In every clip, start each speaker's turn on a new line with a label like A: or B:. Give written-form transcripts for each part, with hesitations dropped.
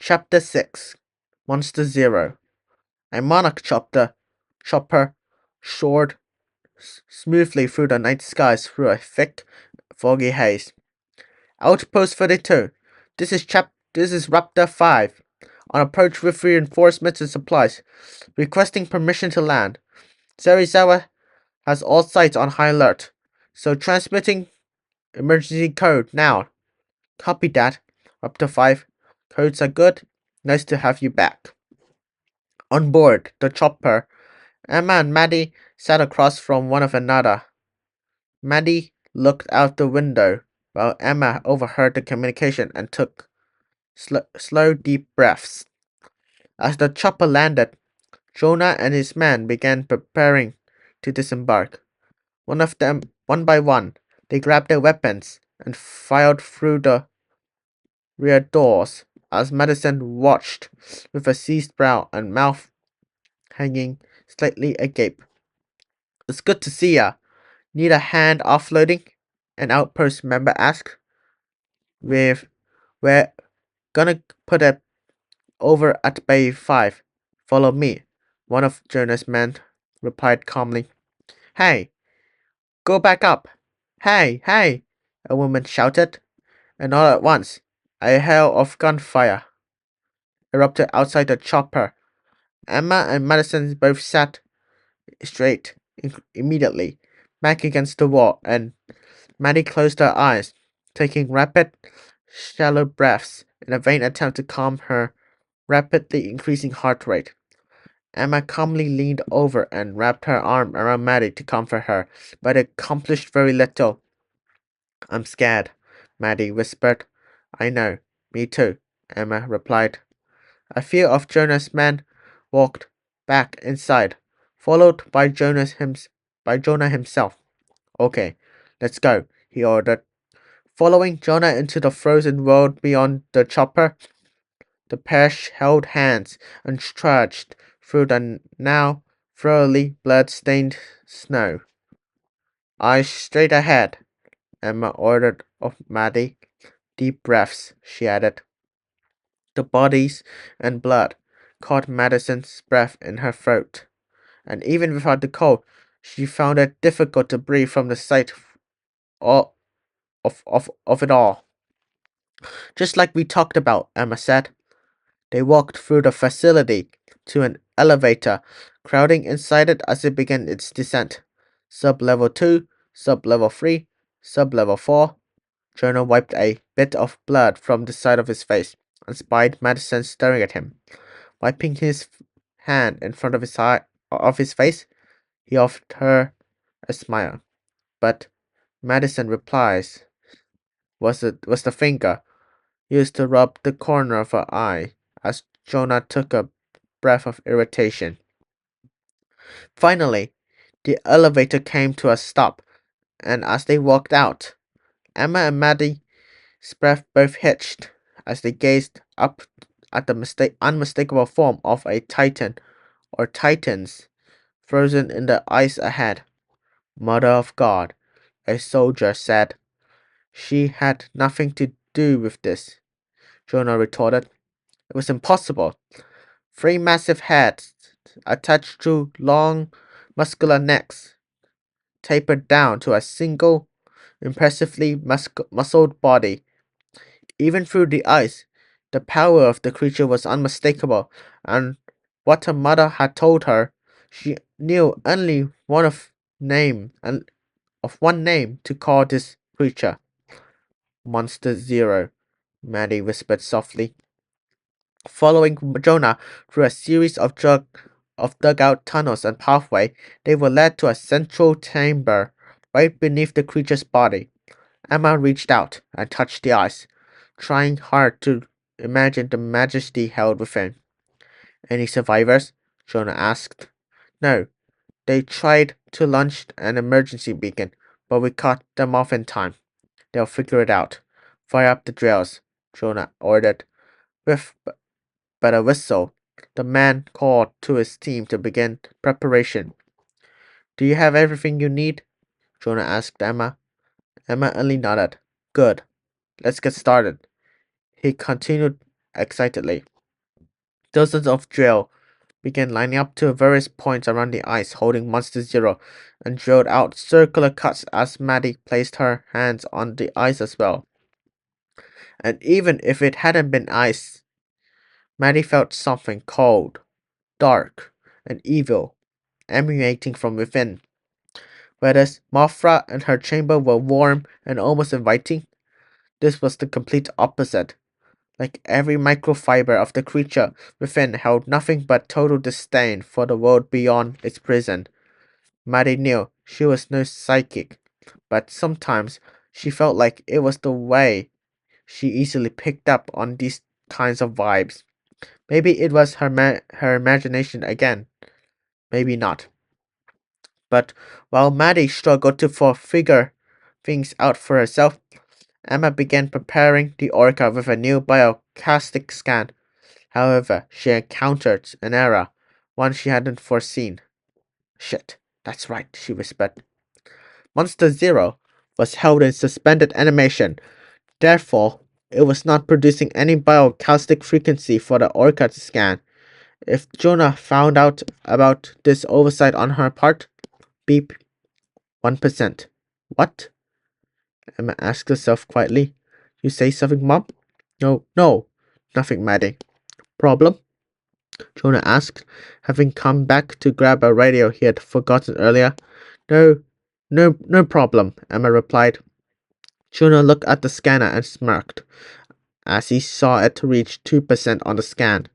A: Chapter 6 Monster Zero. A monarch chopper soared smoothly through the night skies through a thick, foggy haze. Outpost 32. This is Raptor 5. On approach with reinforcements and supplies. Requesting permission to land. Serizawa has all sites on high alert. So transmitting emergency code now. Copy that. Raptor 5. Codes are good. Nice to have you back. On board the chopper, Emma and Maddie sat across from one another. Maddie looked out the window while Emma overheard the communication and took slow, deep breaths. As the chopper landed, Jonah and his men began preparing to disembark. One by one, they grabbed their weapons and filed through the rear doors as Madison watched with a seized brow and mouth hanging slightly agape. It's good to see ya. Need a hand offloading? An outpost member asked. We're gonna put it over at Bay 5. Follow me, one of Jonah's men replied calmly. Hey, go back up. Hey, a woman shouted, and all at once, a hail of gunfire erupted outside the chopper. Emma and Madison both sat straight immediately, back against the wall, and Maddie closed her eyes, taking rapid, shallow breaths in a vain attempt to calm her rapidly increasing heart rate. Emma calmly leaned over and wrapped her arm around Maddie to comfort her, but it accomplished very little. I'm scared, Maddie whispered. I know, me too, Emma replied. A few of Jonah's men walked back inside, followed by Jonah himself. Okay, let's go, he ordered. Following Jonah into the frozen world beyond the chopper, the pair held hands and trudged through the now thoroughly blood-stained snow. Eyes straight ahead, Emma ordered of Maddie. Deep breaths, she added. The bodies and blood caught Madison's breath in her throat, and even without the cold, she found it difficult to breathe from the sight of it all. Just like we talked about, Emma said. They walked through the facility to an elevator, crowding inside it as it began its descent. Sub-level 2, sub-level 3, sub-level 4. Jonah wiped a bit of blood from the side of his face and spied Madison staring at him. Wiping his hand in front of his face, he offered her a smile. But Madison replies was the finger used to rub the corner of her eye as Jonah took a breath of irritation. Finally, the elevator came to a stop, and as they walked out, Emma and Maddie's breath both hitched as they gazed up at the unmistakable form of a titan or titans frozen in the ice ahead. Mother of God, a soldier said. She had nothing to do with this, Jonah retorted. It was impossible. 3 massive heads attached to long, muscular necks tapered down to a single, impressively muscled body. Even through the ice, the power of the creature was unmistakable, and what her mother had told her, she knew only one name to call this creature. Monster Zero, Maddie whispered softly. Following Jonah through a series of dugout tunnels and pathway, they were led to a central chamber right beneath the creature's body. Emma reached out and touched the ice, trying hard to imagine the majesty held within. Any survivors? Jonah asked. No, they tried to launch an emergency beacon, but we cut them off in time. They'll figure it out. Fire up the drills, Jonah ordered. With but a whistle, the man called to his team to begin preparation. Do you have everything you need? Jonah asked Emma. Emma only nodded. Good. Let's get started. He continued excitedly. Dozens of drill began lining up to various points around the ice, holding Monster Zero, and drilled out circular cuts as Maddie placed her hands on the ice as well. And even if it hadn't been ice, Maddie felt something cold, dark, and evil emanating from within. Whereas Mothra and her chamber were warm and almost inviting, this was the complete opposite. Like every microfiber of the creature within held nothing but total disdain for the world beyond its prison. Maddie knew she was no psychic, but sometimes she felt like it was the way she easily picked up on these kinds of vibes. Maybe it was her imagination again, maybe not. But while Maddie struggled to figure things out for herself, Emma began preparing the orca with a new biochastic scan. However, she encountered an error, one she hadn't foreseen. Shit, that's right, she whispered. Monster Zero was held in suspended animation. Therefore, it was not producing any biochastic frequency for the orca to scan. If Jonah found out about this oversight on her part, beep, 1%. What? Emma asked herself quietly. You say something, Mom? No, nothing, Maddie. Problem? Jonah asked, having come back to grab a radio he had forgotten earlier. No, no problem, Emma replied. Jonah looked at the scanner and smirked as he saw it reach 2% on the scan.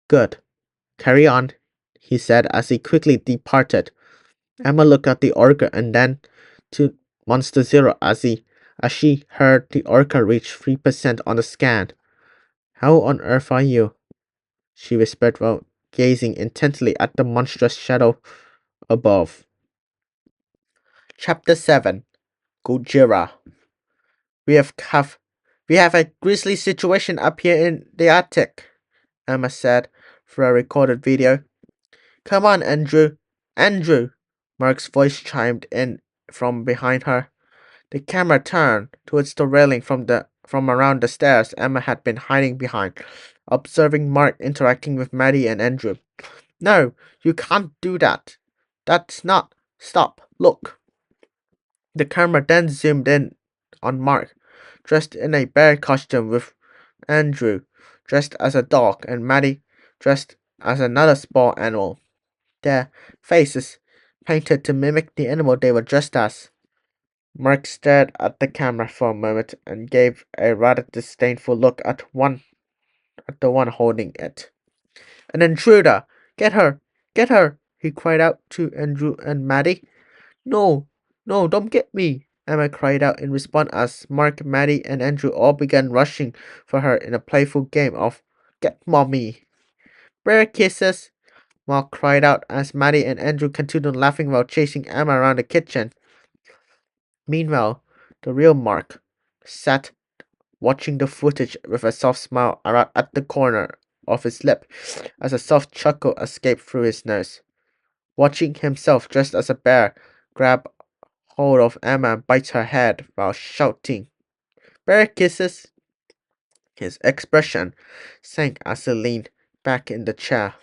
A: Good. Carry on, he said as he quickly departed. Emma looked at the orca and then to Monster Zero as she heard the orca reach 3% on the scan. How on earth are you? She whispered while gazing intently at the monstrous shadow above. Chapter 7 Godzilla. We have a grisly situation up here in the Arctic, Emma said through a recorded video. Come on, Andrew. Andrew! Mark's voice chimed in from behind her. The camera turned towards the railing from around the stairs Emma had been hiding behind, observing Mark interacting with Maddie and Andrew. No, you can't do that. That's not. Stop. Look. The camera then zoomed in on Mark, dressed in a bear costume, with Andrew dressed as a dog and Maddie dressed as another small animal. Their faces painted to mimic the animal they were dressed as. Mark stared at the camera for a moment and gave a rather disdainful look at the one holding it. An intruder! Get her! Get her! He cried out to Andrew and Maddie. No, no, don't get me! Emma cried out in response as Mark, Maddie, and Andrew all began rushing for her in a playful game of Get Mommy! Bear kisses! Mark cried out as Maddie and Andrew continued laughing while chasing Emma around the kitchen. Meanwhile, the real Mark sat watching the footage with a soft smile at the corner of his lip as a soft chuckle escaped through his nose. Watching himself dressed as a bear grab hold of Emma and bite her head while shouting, Bear kisses! His expression sank as he leaned back in the chair.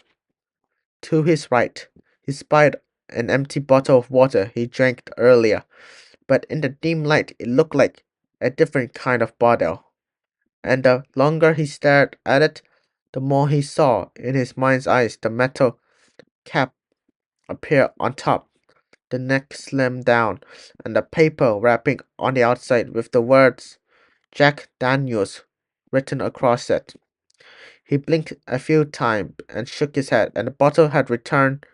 A: To his right, he spied an empty bottle of water he drank earlier, but in the dim light it looked like a different kind of bottle. And the longer he stared at it, the more he saw in his mind's eyes the metal cap appear on top, the neck slim down, and the paper wrapping on the outside with the words Jack Daniels written across it. He blinked a few times and shook his head, and the bottle had returned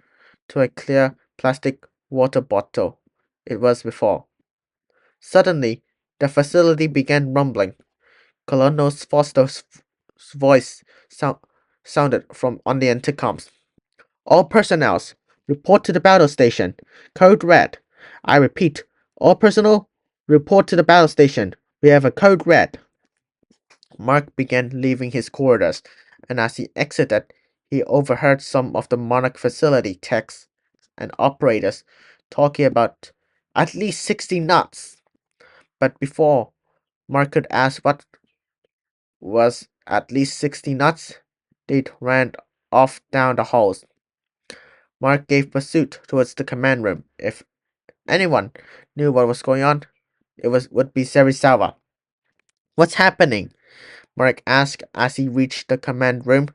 A: to a clear plastic water bottle it was before. Suddenly, the facility began rumbling. Colonel Foster's voice sounded from on the intercoms. All personnel, report to the battle station. Code Red. I repeat, all personnel, report to the battle station. We have a code red. Mark began leaving his quarters, and as he exited, he overheard some of the Monarch facility techs and operators talking about at least 60 knots. But before Mark could ask what was at least 60 knots, they ran off down the halls. Mark gave pursuit towards the command room. If anyone knew what was going on, would be Serizawa. What's happening? Mark asked as he reached the command room.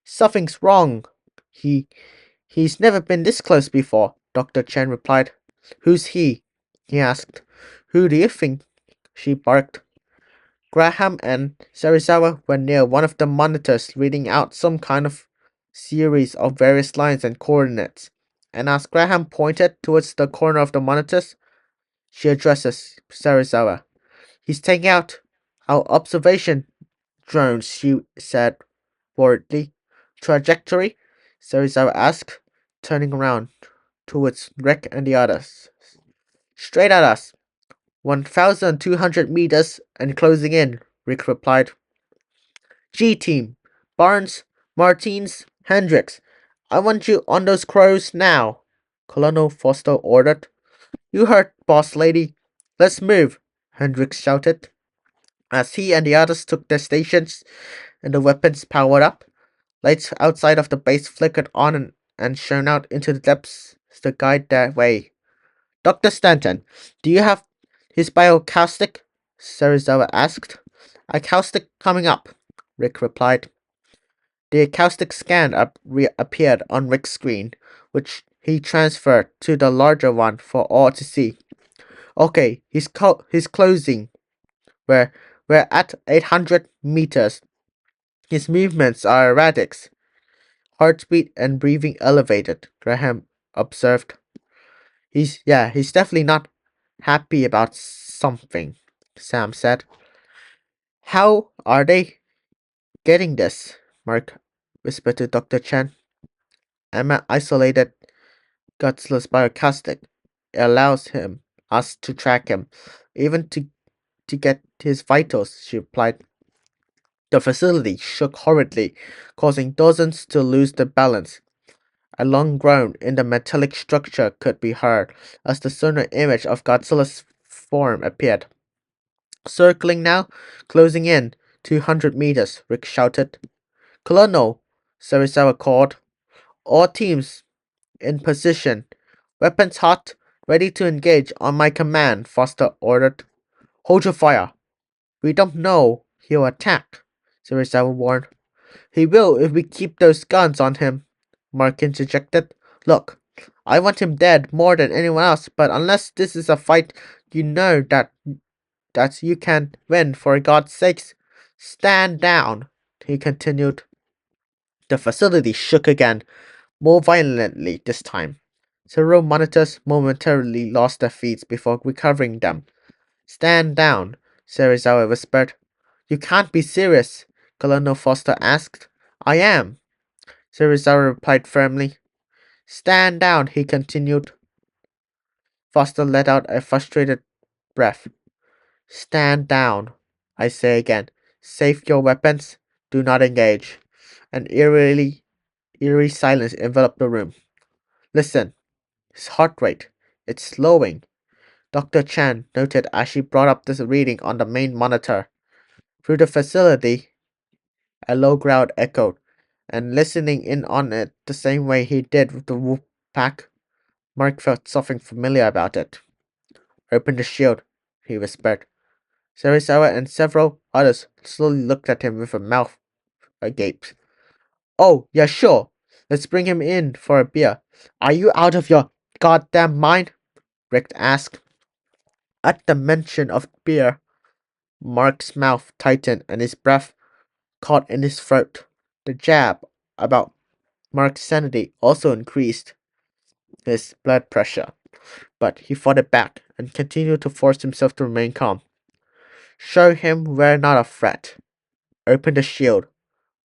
A: Something's wrong. He he's never been this close before, Dr. Chen replied. Who's he? He asked. Who do you think? She barked. Graham and Serizawa were near one of the monitors reading out some kind of series of various lines and coordinates, and as Graham pointed towards the corner of the monitors, she addresses Serizawa. He's taking out our observation drones, she said worriedly. Trajectory? Serizawa asked, turning around towards Rick and the others. Straight at us. 1,200 meters and closing in, Rick replied. G-Team, Barnes, Martins, Hendricks, I want you on those crows now, Colonel Foster ordered. You heard, boss lady. Let's move, Hendricks shouted. As he and the others took their stations and the weapons powered up, lights outside of the base flickered on and shone out into the depths to guide their way. Dr. Stanton, do you have his bioacoustic? Serizawa asked. Acoustic coming up, Rick replied. The acoustic scan appeared on Rick's screen, which he transferred to the larger one for all to see. Okay, he's closing. We're at 800 meters. His movements are erratic. Heartbeat and breathing elevated, Graham observed. He's definitely not happy about something, Sam said. How are they getting this? Mark whispered to Dr. Chen. Emma isolated Godzilla's bioacoustic. It allows us to track him, even to get his vitals, she replied. The facility shook horridly, causing dozens to lose their balance. A long groan in the metallic structure could be heard as the sonar image of Godzilla's form appeared. Circling now, closing in, 200 meters, Rick shouted. Colonel, Serizawa called. All teams in position. Weapons hot, ready to engage on my command, Foster ordered. Hold your fire. We don't know he'll attack, Serizawa warned. He will if we keep those guns on him, Mark interjected. Look, I want him dead more than anyone else, but unless this is a fight you know that you can win, for God's sakes, stand down, he continued. The facility shook again, more violently this time. Several monitors momentarily lost their feeds before recovering them. Stand down, Serizawa whispered. You can't be serious, Colonel Foster asked. I am, Serizawa replied firmly. Stand down, he continued. Foster let out a frustrated breath. Stand down, I say again. Save your weapons. Do not engage. An eerie silence enveloped the room. Listen, his heart rate. It's slowing, Dr. Chan noted as she brought up this reading on the main monitor. Through the facility, a low growl echoed, and listening in on it the same way he did with the whoop pack, Mark felt something familiar about it. Open the shield, he whispered. Serizawa and several others slowly looked at him with a mouth agape. Oh, yeah, sure. Let's bring him in for a beer. Are you out of your goddamn mind? Rick asked. At the mention of beer, Mark's mouth tightened and his breath caught in his throat. The jab about Mark's sanity also increased his blood pressure, but he fought it back and continued to force himself to remain calm. Show him we're not a threat. Open the shield,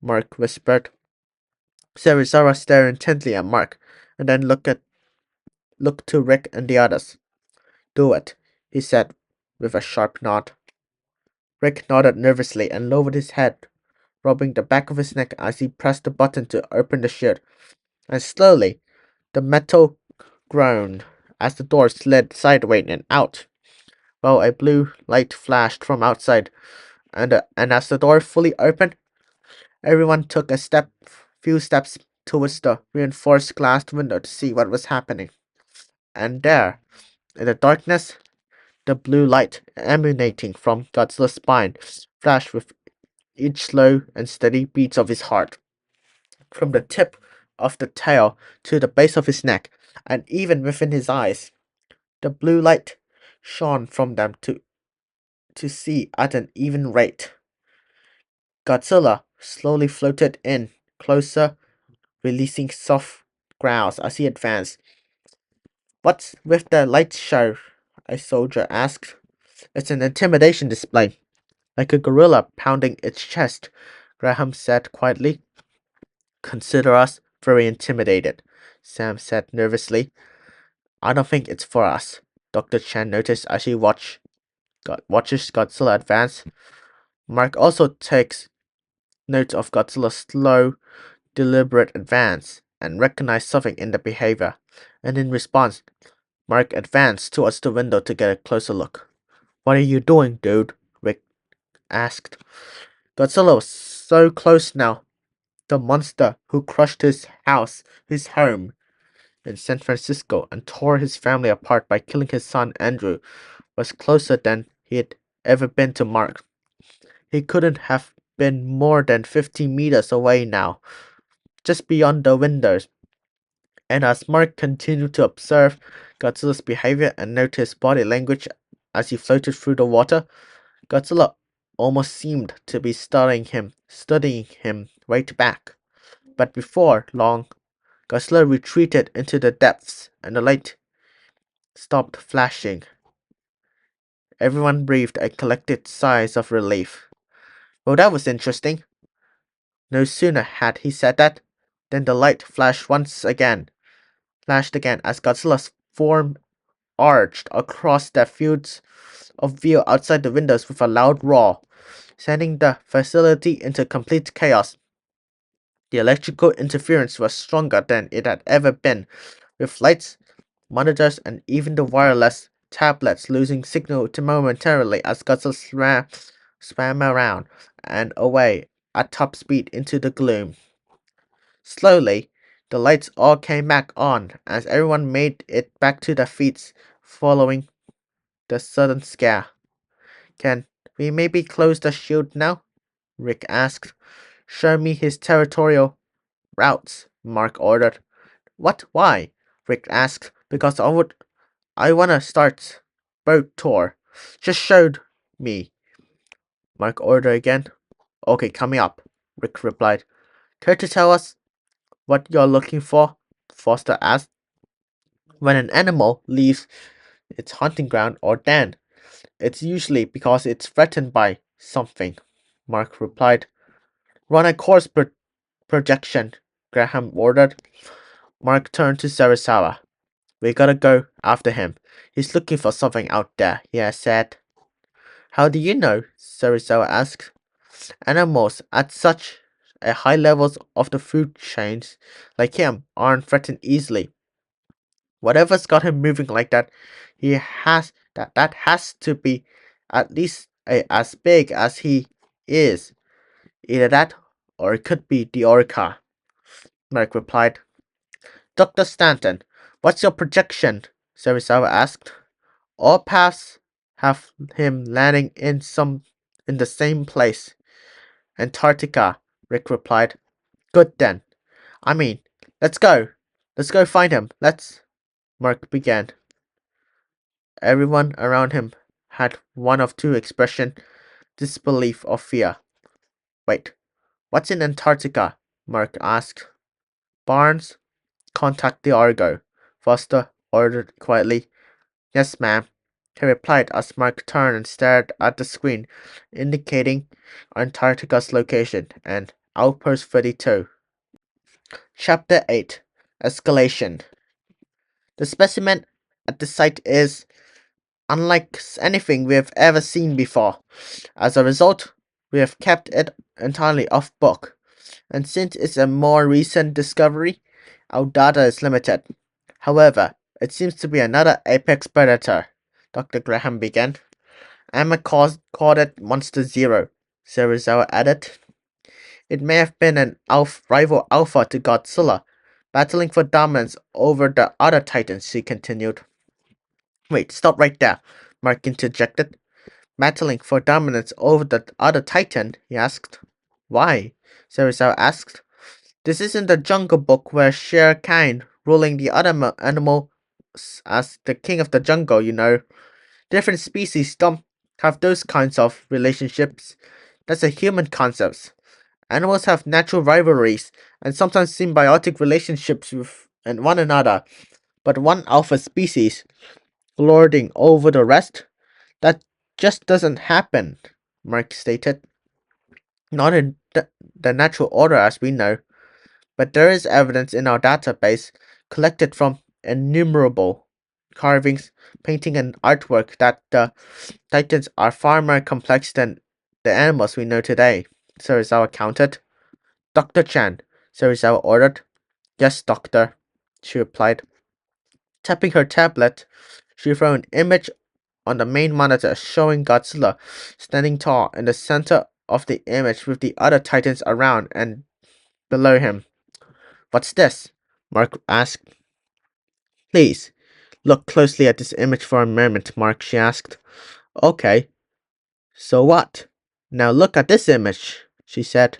A: Mark whispered. Serizawa stared intently at Mark and then looked to Rick and the others. Do it, he said with a sharp nod. Rick nodded nervously and lowered his head, rubbing the back of his neck as he pressed the button to open the shield. And slowly, the metal groaned as the door slid sideways and out, while a blue light flashed from outside, and as the door fully opened, Everyone took few steps towards the reinforced glass window to see what was happening. And there, in the darkness, the blue light emanating from Godzilla's spine flashed with each slow and steady beats of his heart. From the tip of the tail to the base of his neck, and even within his eyes, the blue light shone from them to see at an even rate. Godzilla slowly floated in, closer, releasing soft growls as he advanced. "What's with the light show?" a soldier asked. "It's an intimidation display, like a gorilla pounding its chest," Graham said quietly. "Consider us very intimidated," Sam said nervously. "I don't think it's for us," Dr. Chen noticed as he watches Godzilla advance. Mark also takes note of Godzilla's slow, deliberate advance and recognized something in the behavior, and in response, Mark advanced towards the window to get a closer look. "What are you doing, dude?" Rick asked. Godzilla was so close now. The monster who crushed his home in San Francisco and tore his family apart by killing his son Andrew, was closer than he had ever been to Mark. He couldn't have been more than 50 meters away now, just beyond the windows. And as Mark continued to observe Godzilla's behavior and note his body language as he floated through the water, Godzilla almost seemed to be studying him right back. But before long, Godzilla retreated into the depths and the light stopped flashing. Everyone breathed a collected sigh of relief. "Well, that was interesting." No sooner had he said that than the light flashed again as Godzilla's form arched across the fields of view outside the windows with a loud roar, sending the facility into complete chaos. The electrical interference was stronger than it had ever been, with lights, monitors, and even the wireless tablets losing signal momentarily as Godzilla swam around and away at top speed into the gloom. Slowly, the lights all came back on as everyone made it back to their feet following the sudden scare. "Can we maybe close the shield now?" Rick asked. "Show me his territorial routes," Mark ordered. "What? Why?" Rick asked. "Because I wanna start boat tour. Just showed me," Mark ordered again. "Okay, coming up," Rick replied. "Care to tell us what you're looking for?" Foster asked. "When an animal leaves its hunting ground or den, it's usually because it's threatened by something," Mark replied. "Run a course projection," Graham ordered. Mark turned to Sarasawa. "We gotta go after him. He's looking for something out there," he had said. "How do you know?" Sarasawa asked. "Animals at such a high levels of the food chains like him aren't threatened easily. Whatever's got him moving like that, that has to be at least as big as he is. Either that, or it could be the Orca," Mark replied. "Dr. Stanton, what's your projection?" Sarasawa asked. "All paths have him landing in the same place. Antarctica," Rick replied. "Good then. I mean, let's go. Let's go find him. Mark began. Everyone around him had one of two expressions: disbelief or fear. "Wait, what's in Antarctica?" Mark asked. "Barnes, contact the Argo," Foster ordered quietly. "Yes, ma'am," he replied as Mark turned and stared at the screen indicating Antarctica's location and Outpost 32. Chapter 8: Escalation. The specimen at the site is unlike anything we have ever seen before. As a result, we have kept it entirely off book, and since it's a more recent discovery, our data is limited. However, it seems to be another apex predator," Dr. Graham began. "Emma called it Monster Zero," Sarazawa added. It may have been an rival alpha to Godzilla, battling for dominance over the other titans, she continued. Wait, stop right there, Mark interjected. Battling for dominance over the other titan, he asked. Why? Serizawa asked. This isn't the Jungle Book where Shere Khan ruling the other animals as the king of the jungle, you know. Different species don't have those kinds of relationships. That's a human concept. Animals have natural rivalries and sometimes symbiotic relationships with and one another, but one alpha species lording over the rest, that just doesn't happen, Mark stated. Not in the natural order as we know, but there is evidence in our database collected from innumerable carvings, painting, and artwork that the titans are far more complex than the animals we know today. Serizawa countered. Dr. Chan, Serizawa ordered. Yes, doctor, she replied. Tapping her tablet, she threw an image on the main monitor showing Godzilla standing tall in the center of the image with the other titans around and below him. What's this? Mark asked. Please, look closely at this image for a moment, Mark, she asked. Okay, so what? Now look at this image, she said.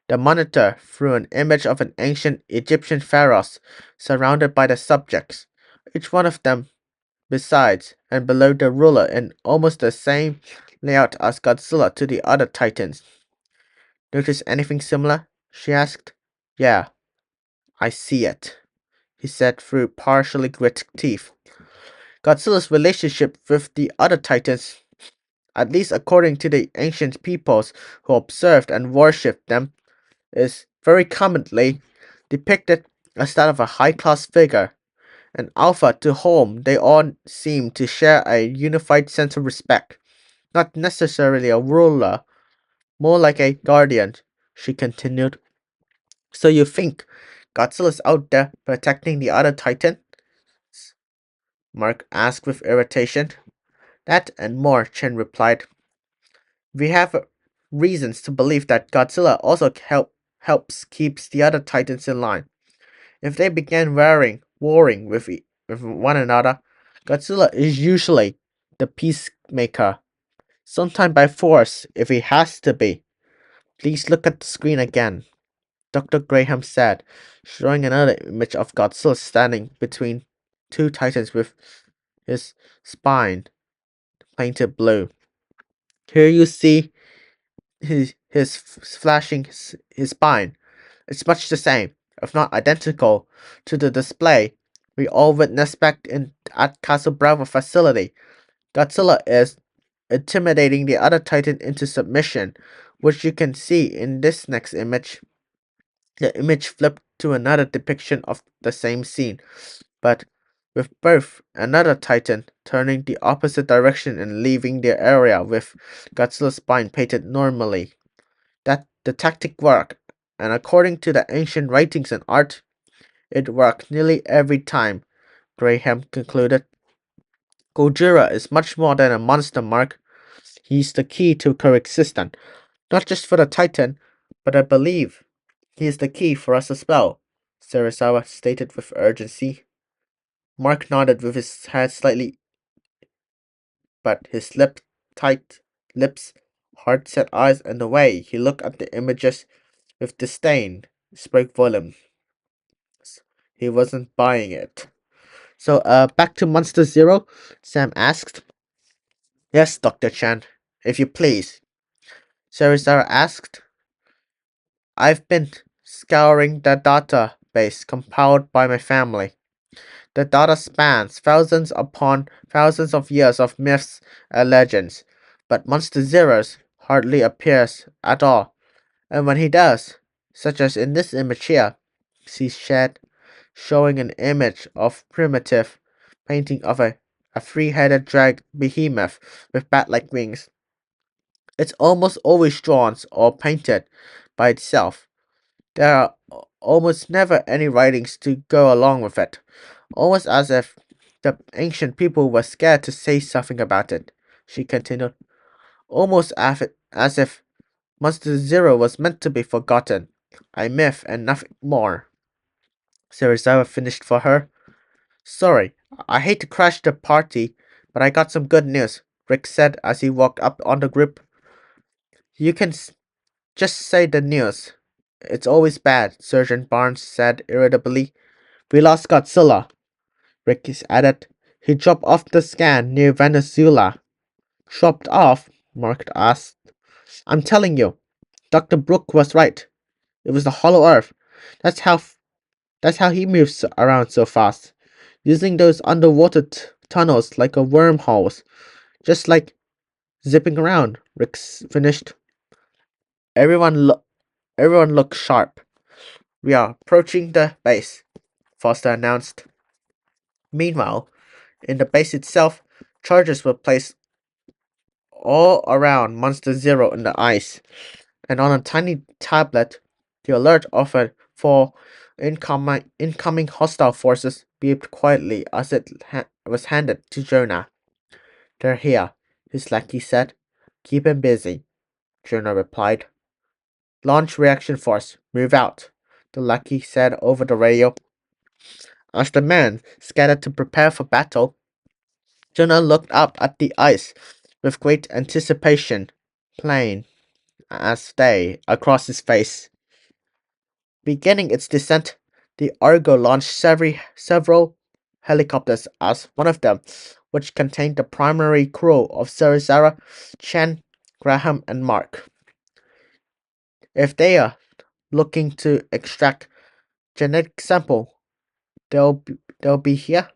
A: The monitor threw an image of an ancient Egyptian pharaohs surrounded by the subjects, each one of them besides and below the ruler in almost the same layout as Godzilla to the other titans. Notice anything similar? She asked. Yeah, I see it, he said through partially gritted teeth. Godzilla's relationship with the other titans, at least according to the ancient peoples who observed and worshipped them, is very commonly depicted as that of a high-class figure, an alpha to whom they all seem to share a unified sense of respect, not necessarily a ruler, more like a guardian, she continued. So you think Godzilla's out there protecting the other titans? Mark asked with irritation. That and more, Chen replied. We have reasons to believe that Godzilla also helps keeps the other titans in line. If they began warring with one another, Godzilla is usually the peacemaker, sometimes by force if he has to be. Please look at the screen again, Dr. Graham said, showing another image of Godzilla standing between two titans with his spine painted blue. Here you see his flashing his spine. It's much the same, if not identical, to the display we all witnessed back at Castle Bravo facility. Godzilla is intimidating the other Titan into submission, which you can see in this next image. The image flipped to another depiction of the same scene, but with both another Titan turning the opposite direction and leaving the area with Godzilla's spine painted normally. That the tactic worked, and according to the ancient writings and art, it worked nearly every time, Graham concluded. Gojira is much more than a monster, Mark. He's the key to coexistence, not just for the Titan, but I believe he is the key for us as well, Serizawa stated with urgency. Mark nodded with his head slightly, but his tight lips, hard-set eyes, and the way he looked at the images with disdain spoke volumes. He wasn't buying it. So, back to Monster Zero, Sam asked. Yes, Dr. Chan, if you please. Sarizar asked. I've been scouring the database compiled by my family. The data spans thousands upon thousands of years of myths and legends, but Monster Zeros hardly appears at all, and when he does, such as in this image here, she said, showing an image of primitive painting of a three-headed drag behemoth with bat-like wings. It's almost always drawn or painted by itself. There are almost never any writings to go along with it, almost as if the ancient people were scared to say something about it, she continued, almost as if Monster Zero was meant to be forgotten. A myth and nothing more. Serizawa finished for her. Sorry, I hate to crash the party, but I got some good news, Rick said as he walked up on the group. You can just say the news. It's always bad, Sergeant Barnes said irritably. We lost Godzilla, Rick added. He dropped off the scan near Venezuela. Dropped off? Mark asked. I'm telling you, Dr. Brooke was right. It was the Hollow Earth. That's how that's how he moves around so fast, using those underwater tunnels like a wormholes, just like zipping around. Rick finished. Everyone, everyone look sharp. We are approaching the base, Foster announced. Meanwhile, in the base itself, charges were placed all around Monster Zero in the ice, and on a tiny tablet, the alert offered for incoming hostile forces beeped quietly as it was handed to Jonah. They're here, his lackey said. Keep him busy, Jonah replied. Launch reaction force, move out, the lackey said over the radio. As the men scattered to prepare for battle, Jonah looked up at the ice with great anticipation, plain as day across his face. Beginning its descent, the Argo launched several helicopters as one of them, which contained the primary crew of Sarah, Chen, Graham, and Mark. If they are looking to extract genetic sample, they'll be here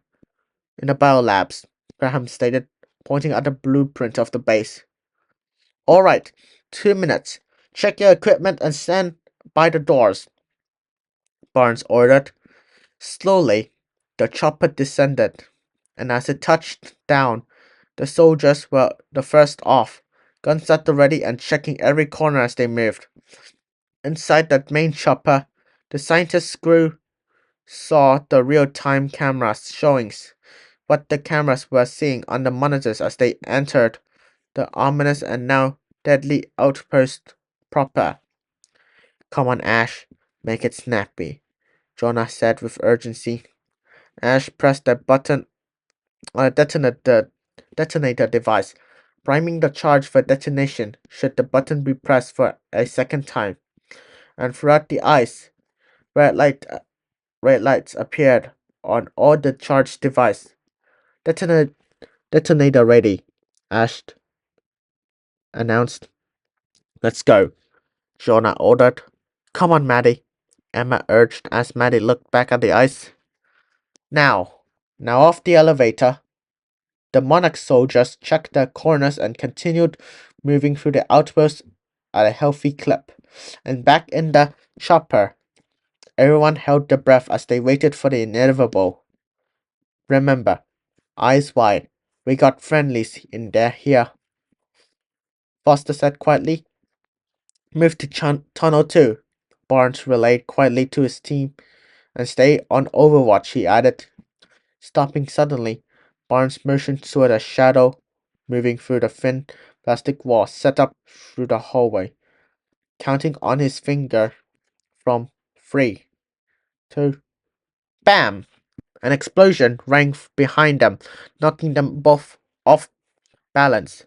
A: in the biolabs, Graham stated, pointing at the blueprint of the base. All right, 2 minutes. Check your equipment and stand by the doors, Barnes ordered. Slowly, the chopper descended, and as it touched down, the soldiers were the first off, guns at the ready and checking every corner as they moved. Inside that main chopper, the scientist's crew saw the real-time cameras showing what the cameras were seeing on the monitors as they entered the ominous and now deadly outpost proper. Come on, Ash, make it snappy, Jonah said with urgency. Ash pressed the button on the detonator device, priming the charge for detonation should the button be pressed for a second time. And throughout the ice, red lights appeared on all the charged device. Detonator ready, Ash announced. Let's go, Jonah ordered. Come on, Maddie, Emma urged as Maddie looked back at the ice. Now, now off the elevator. The Monarch soldiers checked their corners and continued moving through the outpost at a healthy clip. And back in the chopper, everyone held their breath as they waited for the inevitable. Remember, eyes wide, we got friendlies in there here, Foster said quietly. Move to Tunnel 2, Barnes relayed quietly to his team. And stay on overwatch, he added. Stopping suddenly, Barnes motioned toward a shadow moving through the thin plastic wall set up through the hallway, counting on his finger from 3, 2, BAM! An explosion rang behind them, knocking them both off balance.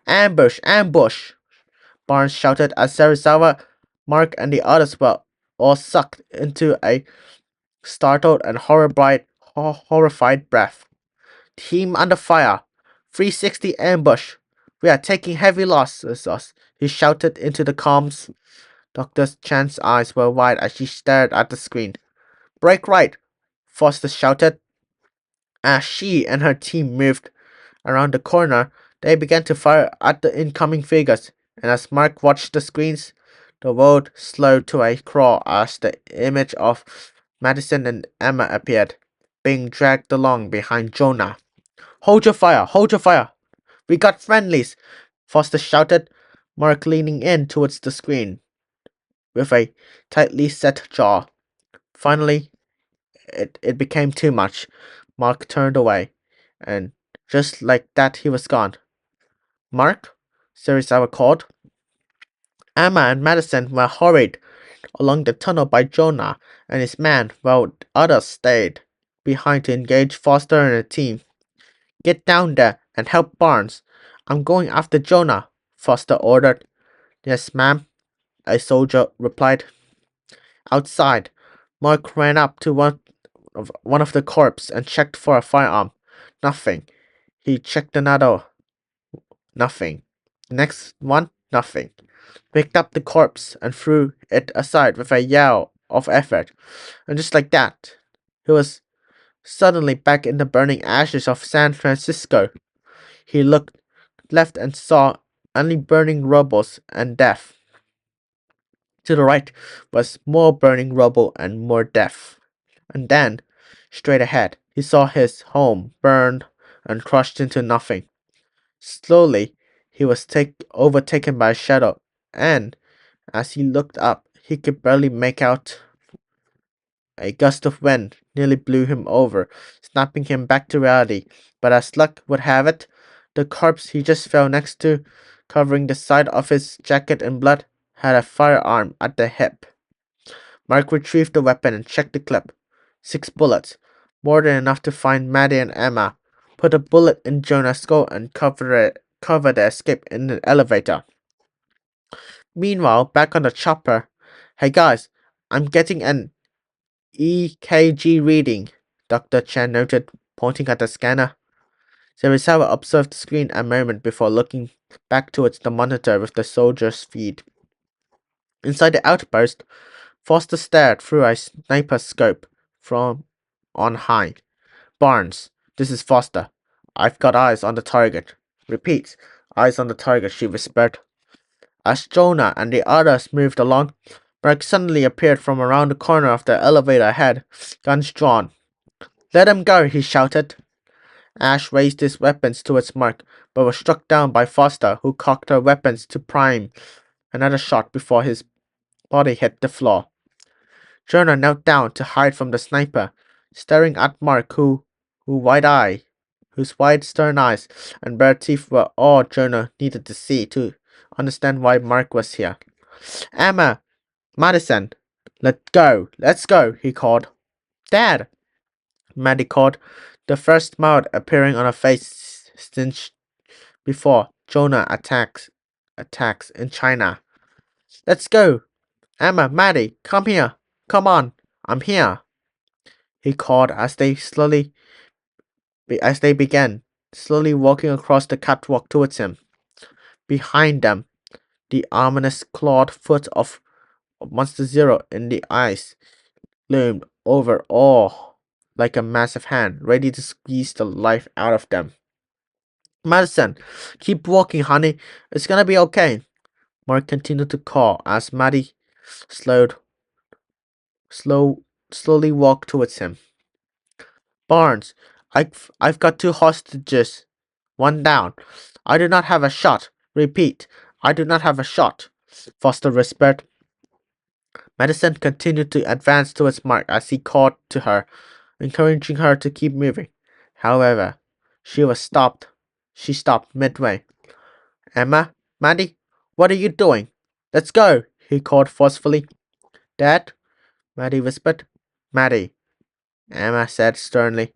A: Ambush! Ambush! Barnes shouted as Serizawa, Mark, and the others were all sucked into a startled and horrified breath. Team under fire! 360 ambush! We are taking heavy losses, he shouted into the comms. Dr. Chan's eyes were wide as she stared at the screen. Break right! Foster shouted. As she and her team moved around the corner, they began to fire at the incoming figures, and as Mark watched the screens, the world slowed to a crawl as the image of Madison and Emma appeared, being dragged along behind Jonah. Hold your fire! Hold your fire! We got friendlies! Foster shouted, Mark leaning in towards the screen with a tightly set jaw. Finally, it became too much. Mark turned away, and just like that he was gone. Mark? Serizawa called. Emma and Madison were hurried along the tunnel by Jonah and his man, while the others stayed behind to engage Foster and the team. Get down there and help Barnes. I'm going after Jonah, Foster ordered. Yes, ma'am, a soldier replied. Outside, Mark ran up to one of the corpses and checked for a firearm. Nothing. He checked another. Nothing. Next one. Nothing. Picked up the corpse and threw it aside with a yell of effort. And just like that, he was suddenly back in the burning ashes of San Francisco. He looked left and saw only burning rubble and death. To the right was more burning rubble and more death. And then, straight ahead, he saw his home burned and crushed into nothing. Slowly, he was overtaken by a shadow, and as he looked up, he could barely make out. A gust of wind nearly blew him over, snapping him back to reality, but as luck would have it, the corpse he just fell next to, covering the side of his jacket in blood, had a firearm at the hip. Mark retrieved the weapon and checked the clip. 6 bullets, more than enough to find Maddie and Emma. Put a bullet in Jonah's skull and cover the escape in the elevator. Meanwhile, back on the chopper, hey guys, I'm getting an EKG reading, Dr. Chen noted, pointing at the scanner. Serizawa observed the screen a moment before looking back towards the monitor with the soldier's feed. Inside the outpost, Foster stared through a sniper scope from on high. Barnes, this is Foster. I've got eyes on the target. Repeat, eyes on the target, she whispered. As Jonah and the others moved along, Mark suddenly appeared from around the corner of the elevator ahead, guns drawn. Let him go, he shouted. Ash raised his weapons towards Mark, but was struck down by Foster, who cocked her weapons to prime another shot before his body hit the floor. Jonah knelt down to hide from the sniper, staring at Mark, whose wide stern eyes and bare teeth were all Jonah needed to see to understand why Mark was here. Emma, Madison, let's go, he called. Dad, Maddie called, the first smile appearing on her face since before Jonah attacks in China. Let's go. Emma, Maddie, come here. Come on, I'm here, he called as they began slowly walking across the catwalk towards him. Behind them, the ominous clawed foot of Monster Zero in the ice loomed over all like a massive hand, ready to squeeze the life out of them. Madison, keep walking, honey. It's gonna be okay. Mark continued to call as Maddie slowed, slowly walked towards him. Barnes, I've got 2 hostages. One down. I do not have a shot. Repeat, I do not have a shot, Foster whispered. Madison continued to advance towards Mark as he called to her, encouraging her to keep moving. However, she stopped midway. Emma, Maddie, what are you doing? Let's go, he called forcefully. Dad, Maddie whispered. Maddie, Emma said sternly.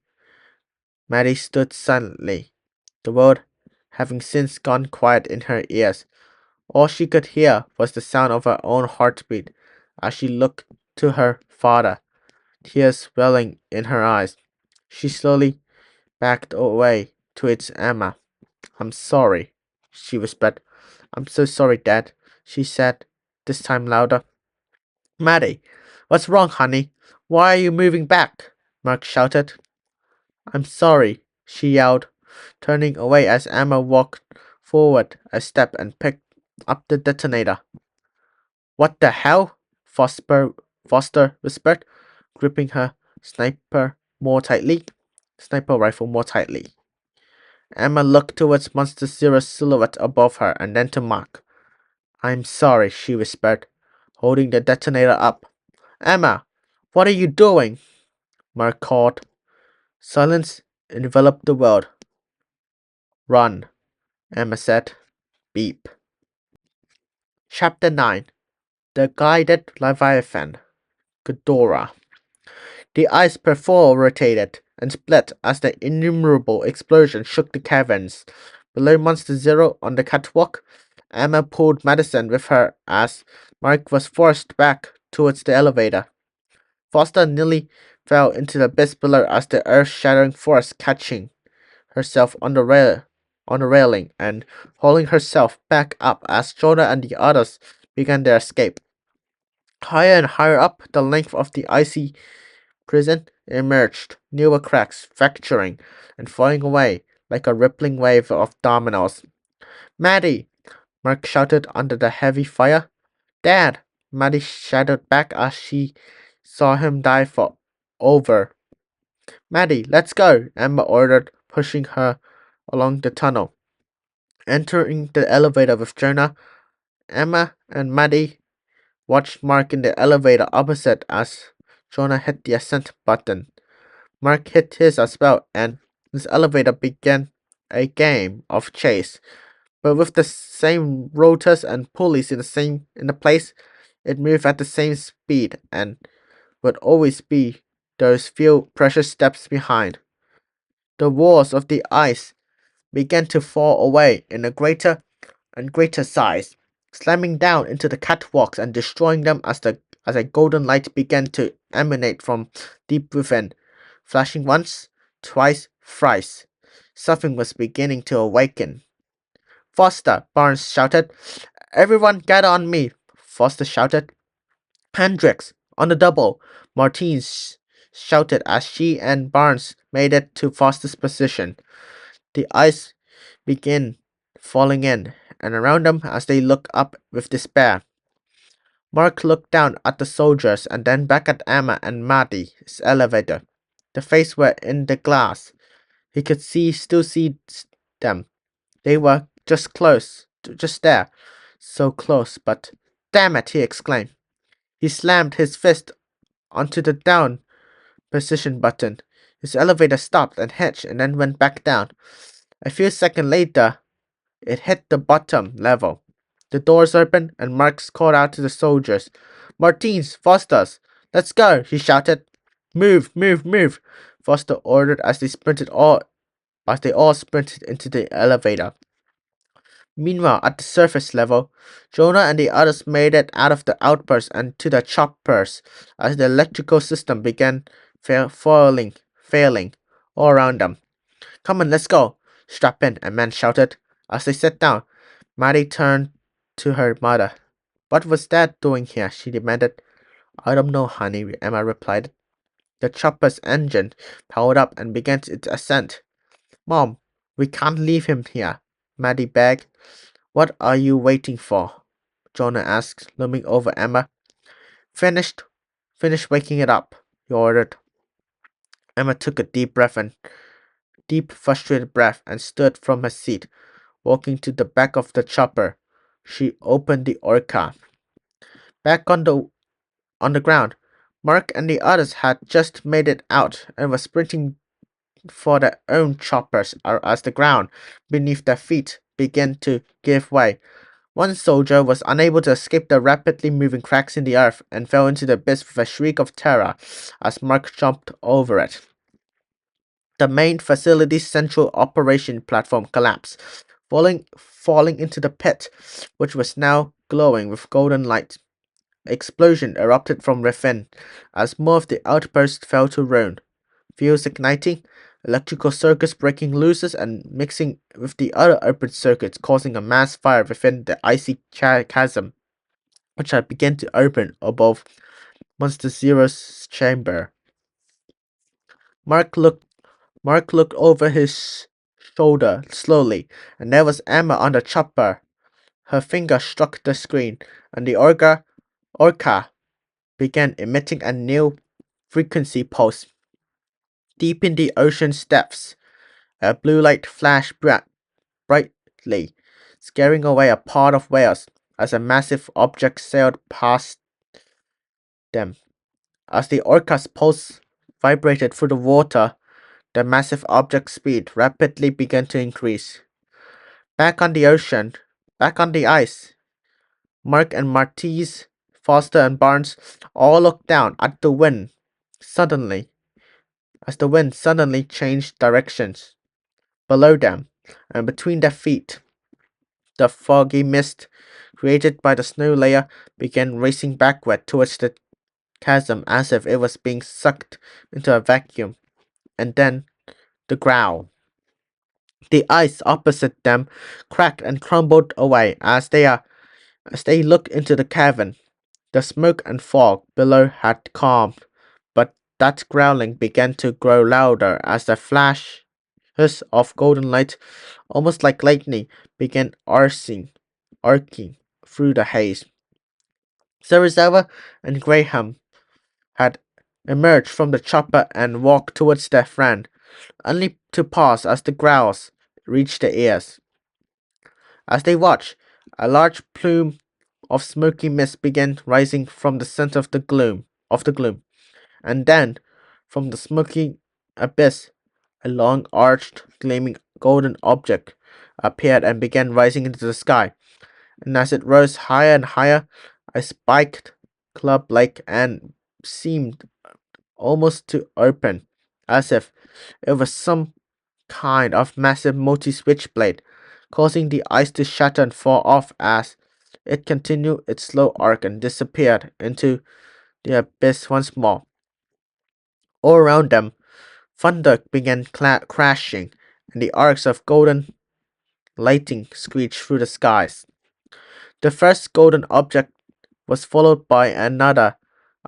A: Maddie stood silently, the world having since gone quiet in her ears. All she could hear was the sound of her own heartbeat as she looked to her father, tears welling in her eyes. She slowly backed away towards Emma. I'm sorry, she whispered. I'm so sorry, Dad, she said, this time louder. Maddie, what's wrong, honey? Why are you moving back? Mark shouted. I'm sorry, she yelled, turning away as Emma walked forward a step and picked up the detonator. What the hell? Foster whispered, gripping her sniper rifle more tightly. Emma looked towards Monster Zero's silhouette above her and then to Mark. I'm sorry, she whispered, holding the detonator up. Emma, what are you doing? Mark called. Silence enveloped the world. Run, Emma said. Beep. Chapter 9. The Guided Leviathan. Ghidorah. The ice perforated and split as the innumerable explosions shook the caverns. Below Monster Zero on the catwalk, Emma pulled medicine with her as Mark was forced back towards the elevator. Foster nearly fell into the abyss below as the earth-shattering force catching herself on the railing and hauling herself back up as Jonah and the others began their escape. Higher and higher up the length of the icy prison emerged, newer cracks fracturing and falling away like a rippling wave of dominoes. Maddie! Mark shouted under the heavy fire. Dad! Maddie shouted back as she saw him dive over. Maddie, let's go! Emma ordered, pushing her along the tunnel. Entering the elevator with Jonah, Emma and Maddie watched Mark in the elevator opposite as Jonah hit the ascent button. Mark hit his as well, and this elevator began a game of chase. But with the same rotors and pulleys in the place, it moved at the same speed and would always be those few precious steps behind. The walls of the ice began to fall away in a greater and greater size, slamming down into the catwalks and destroying them as a golden light began to emanate from deep within, flashing once, twice, thrice. Something was beginning to awaken. Foster, Barnes shouted. Everyone get on me, Foster shouted. Hendricks, on the double, Martins shouted as she and Barnes made it to Foster's position. The ice began falling in and around them as they looked up with despair. Mark looked down at the soldiers and then back at Emma and Maddie's elevator. The faces were in the glass. He could still see them. They were just there. So close, but damn it, he exclaimed. He slammed his fist onto the down position button. His elevator stopped and hitched and then went back down. A few seconds later, it hit the bottom level. The doors opened and Marx called out to the soldiers. Martins, Fosters, let's go, he shouted. Move, move, move, Foster ordered as they all sprinted into the elevator. Meanwhile, at the surface level, Jonah and the others made it out of the outburst and to the choppers as the electrical system began failing all around them. Come on, let's go, strap in, a man shouted. As they sat down, Maddie turned to her mother. What was Dad doing here? She demanded. I don't know, honey, Emma replied. The chopper's engine powered up and began its ascent. Mom, we can't leave him here, Maddie begged. What are you waiting for? Jonah asked, looming over Emma. Finish waking it up, he ordered. Emma took a deep, frustrated breath and stood from her seat, walking to the back of the chopper. She opened the orca. Back on the ground, Mark and the others had just made it out and were sprinting for their own choppers as the ground beneath their feet began to give way. One soldier was unable to escape the rapidly moving cracks in the earth and fell into the abyss with a shriek of terror as Mark jumped over it. The main facility's central operation platform collapsed, falling into the pit, which was now glowing with golden light. Explosion erupted from within as more of the outbursts fell to ruin. Fuels igniting, electrical circuits breaking loose and mixing with the other open circuits, causing a mass fire within the icy chasm, which had begun to open above Monster Zero's chamber. Mark looked over his shoulder slowly, and there was Emma on the chopper. Her finger struck the screen, and the orca began emitting a new frequency pulse. Deep in the ocean's depths, a blue light flashed brightly, scaring away a pod of whales as a massive object sailed past them. As the orca's pulse vibrated through the water, the massive object's speed rapidly began to increase. Back on the ice, Mark and Martise, Foster and Barnes all looked down at the wind suddenly, as the wind suddenly changed directions. Below them, and between their feet, the foggy mist created by the snow layer began racing backward towards the chasm as if it was being sucked into a vacuum. And then the growl. The ice opposite them cracked and crumbled away as they looked into the cavern. The smoke and fog below had calmed, but that growling began to grow louder as the flashes of golden light, almost like lightning, began arcing through the haze. Sarasava and Graham had emerged from the chopper and walked towards their friend, only to pause as the growls reached their ears. As they watched, a large plume of smoky mist began rising from the center of the gloom, and then, from the smoky abyss, a long arched, gleaming golden object appeared and began rising into the sky. And as it rose higher and higher, a spiked club-like and seemed almost to open, as if it was some kind of massive multi-switchblade, causing the ice to shatter and fall off as it continued its slow arc and disappeared into the abyss once more. All around them, thunder began crashing, and the arcs of golden lightning screeched through the skies. The first golden object was followed by another,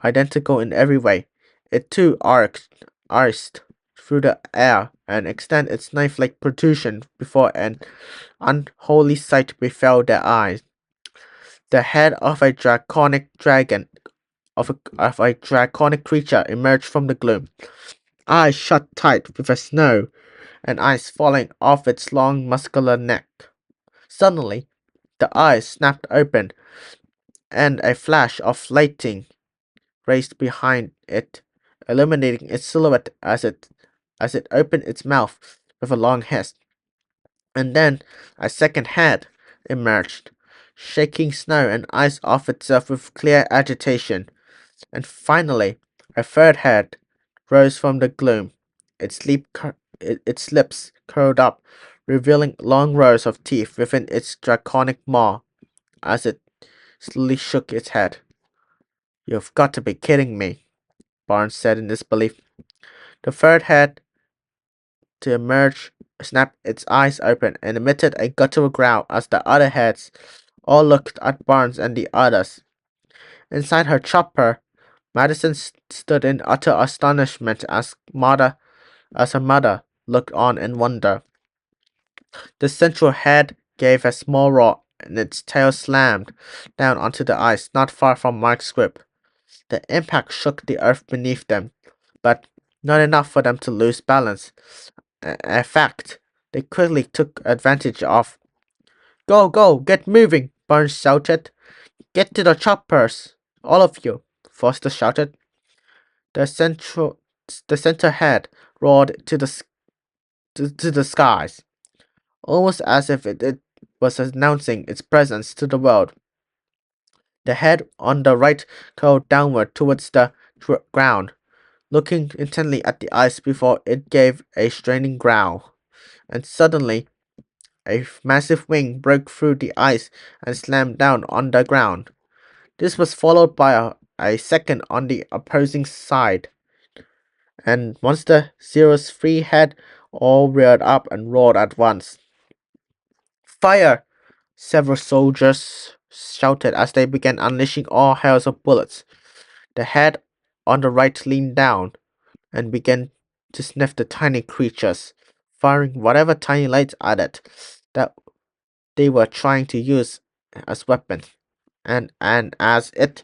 A: identical in every way. It too arced through the air and extended its knife-like protrusion before an unholy sight befell their eyes. The head of a draconic dragon of a draconic creature emerged from the gloom, eyes shut tight with the snow and ice falling off its long muscular neck. Suddenly, the eyes snapped open, and a flash of lightning raced behind it, illuminating its silhouette as it opened its mouth with a long hiss. And then a second head emerged, shaking snow and ice off itself with clear agitation. And finally, a third head rose from the gloom, its lips curled up, revealing long rows of teeth within its draconic maw as it slowly shook its head. "You've got to be kidding me," Barnes said in disbelief. The third head to emerge snapped its eyes open and emitted a guttural growl as the other heads all looked at Barnes and the others. Inside her chopper, Madison stood in utter astonishment as her mother looked on in wonder. The central head gave a small roar, and its tail slammed down onto the ice not far from Mark's grip. The impact shook the earth beneath them, but not enough for them to lose balance. A fact they quickly took advantage of. "Go, go, get moving!" Barnes shouted. "Get to the choppers, all of you!" Foster shouted. The central, the center head roared to the skies, almost as if it was announcing its presence to the world. The head on the right curled downward towards the ground, looking intently at the ice before it gave a straining growl. And suddenly, a massive wing broke through the ice and slammed down on the ground. This was followed by a second on the opposing side, and Monster Zero's three head all reared up and roared at once. "Fire!" Several soldiers shouted as they began unleashing all hails of bullets. The head on the right leaned down and began to sniff the tiny creatures, firing whatever tiny lights at it that they were trying to use as weapons. And as it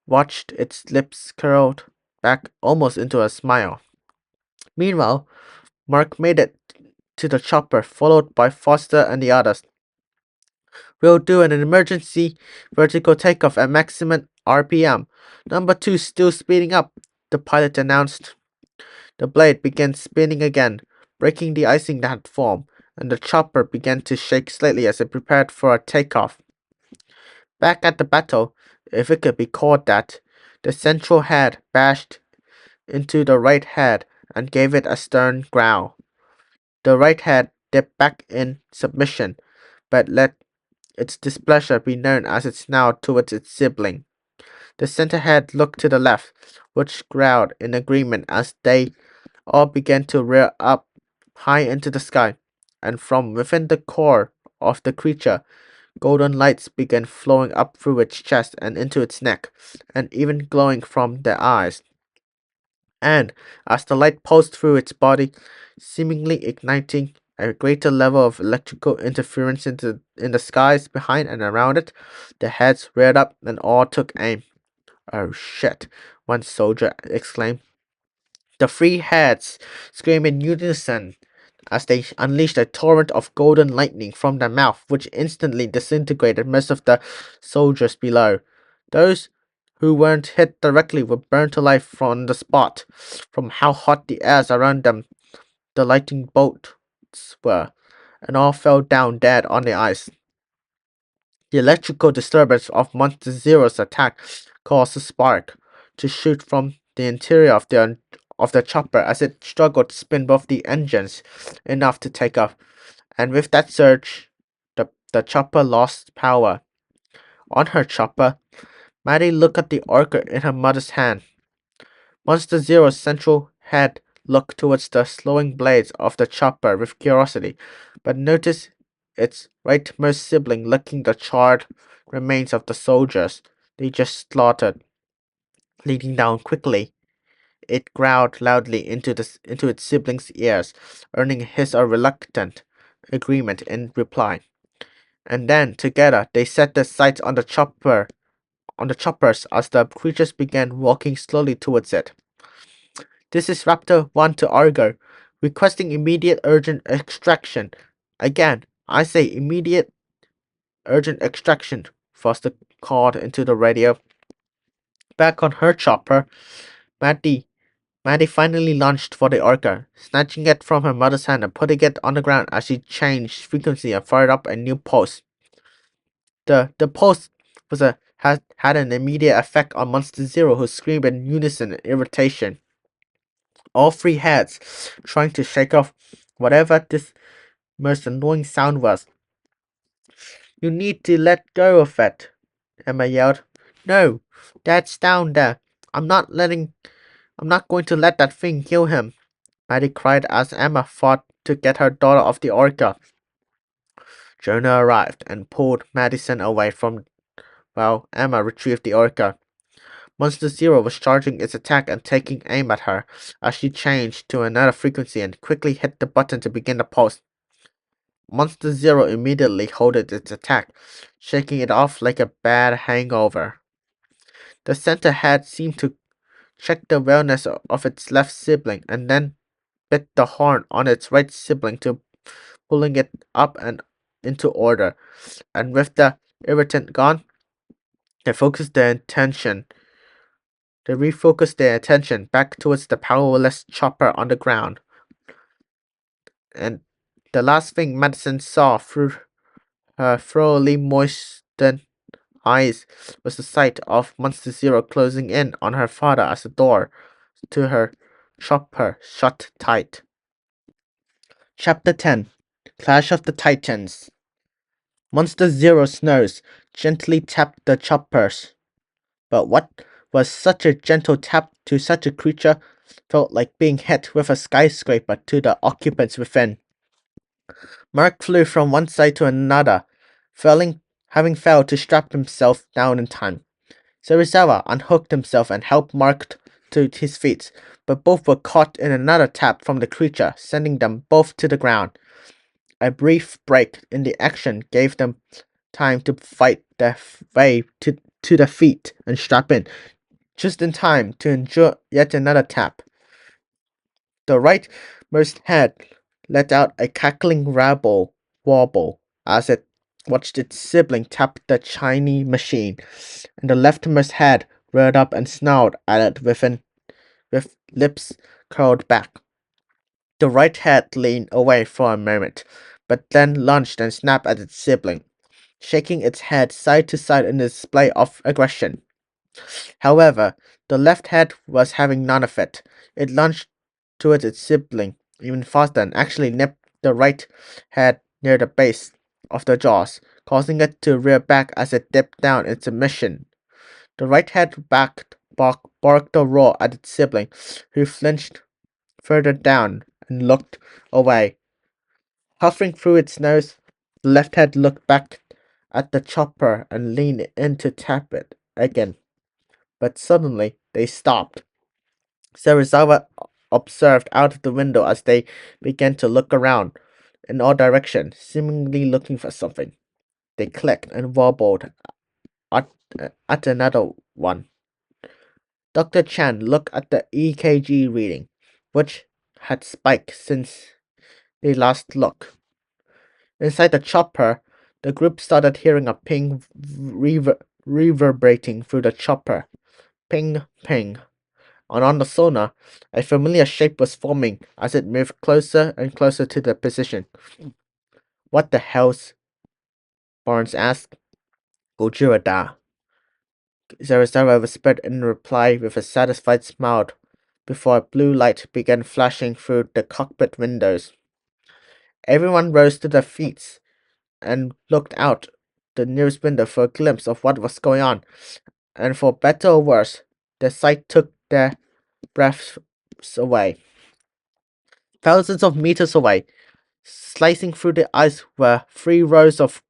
A: watched, its lips curled back almost into a smile. Meanwhile, Mark made it to the chopper, followed by Foster and the others. "We'll do an emergency vertical takeoff at maximum RPM. Number 2's still speeding up," the pilot announced. The blade began spinning again, breaking the icing that had formed, and the chopper began to shake slightly as it prepared for a takeoff. Back at the battle, if it could be called that, the central head bashed into the right head and gave it a stern growl. The right head dipped back in submission, but let its displeasure be known as it snarled towards its sibling. The center head looked to the left, which growled in agreement as they all began to rear up high into the sky, and from within the core of the creature, golden lights began flowing up through its chest and into its neck, and even glowing from their eyes. And as the light pulsed through its body, seemingly igniting a greater level of electrical interference in the skies behind and around it, the heads reared up and all took aim. "Oh shit," one soldier exclaimed. The three heads screamed in unison as they unleashed a torrent of golden lightning from their mouth, which instantly disintegrated most of the soldiers below. Those who weren't hit directly were burned to life from the spot, from how hot the airs around them the lightning bolts were, and all fell down dead on the ice. The electrical disturbance of Monster Zero's attack caused a spark to shoot from the interior of the chopper as it struggled to spin both the engines enough to take off, and with that surge, the chopper lost power. On her chopper, Maddie looked at the orca in her mother's hand. Monster Zero's central head looked towards the slowing blades of the chopper with curiosity, but noticed its rightmost sibling licking the charred remains of the soldiers they just slaughtered. Leaning down quickly, it growled loudly into its sibling's ears, earning his a reluctant agreement in reply. And then, together, they set their sights on the choppers as the creatures began walking slowly towards it. "This is Raptor 1 to Argo, requesting immediate urgent extraction. Again, I say immediate urgent extraction," Foster called into the radio. Back on her chopper, Maddie Maddie finally launched for the orca, snatching it from her mother's hand and putting it on the ground as she changed frequency and fired up a new pulse. The pulse had an immediate effect on Monster Zero, who screamed in unison in irritation. All three heads trying to shake off whatever this most annoying sound was. "You need to let go of it," Emma yelled. "No, Dad's down there. I'm not going to let that thing kill him," Maddie cried as Emma fought to get her daughter off the orca. Jonah arrived and pulled Madison away from while Emma retrieved the orca. Monster Zero was charging its attack and taking aim at her as she changed to another frequency and quickly hit the button to begin the pulse. Monster Zero immediately halted its attack, shaking it off like a bad hangover. The center head seemed to check the wellness of its left sibling and then bit the horn on its right sibling to pulling it up and into order. And with the irritant gone, they refocused their attention back towards the powerless chopper on the ground. And the last thing Madison saw through her thoroughly moistened eyes was the sight of Monster Zero closing in on her father as the door to her chopper shut tight. Chapter 10: Clash of the Titans. Monster Zero's nose gently tapped the choppers, but what was such a gentle tap to such a creature felt like being hit with a skyscraper to the occupants within. Mark flew from one side to another, having failed to strap himself down in time. Serizawa unhooked himself and helped Mark to his feet, but both were caught in another tap from the creature, sending them both to the ground. A brief break in the action gave them time to fight their way to their feet and strap in, just in time to endure yet another tap. The rightmost head let out a cackling wobble as it watched its sibling tap the shiny machine, and the leftmost head reared up and snarled at it with lips curled back. The right head leaned away for a moment, but then lunged and snapped at its sibling. shaking its head side to side in a display of aggression. However, the left head was having none of it. It lunged towards its sibling even faster and actually nipped the right head near the base of the jaws, causing it to rear back as it dipped down in submission. The right head barked a roar at its sibling, who flinched further down and looked away. Puffing through its nose, the left head looked back at the chopper and leaned in to tap it again. But suddenly they stopped. Serizawa observed out of the window as they began to look around in all directions, seemingly looking for something. They clicked and wobbled at, at another one. Dr. Chan looked at the EKG reading, which had spiked since they last looked. Inside the chopper, the group started hearing a ping reverberating through the chopper. Ping, ping. And on the sonar, a familiar shape was forming as it moved closer and closer to their position. What the hell's? Barnes asked. Gojira da. Zarazara whispered in reply with a satisfied smile before a blue light began flashing through the cockpit windows. Everyone rose to their feet and looked out the nearest window for a glimpse of what was going on, and for better or worse, the sight took their breaths away. Thousands of meters away, slicing through the ice were 3 rows of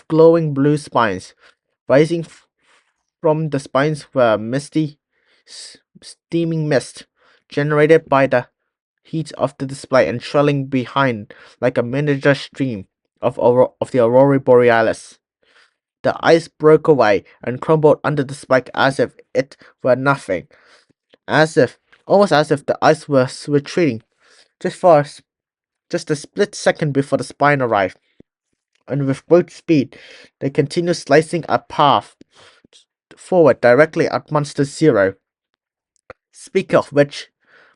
A: glowing blue spines. Rising from the spines were misty, steaming mist generated by the heat of the display and trailing behind like a miniature stream of the aurora borealis. The ice broke away and crumbled under the spike as if it were nothing, almost as if the ice was retreating just a split second before the spine arrived. And with great speed, they continued slicing a path forward directly at Monster Zero. Speak of which,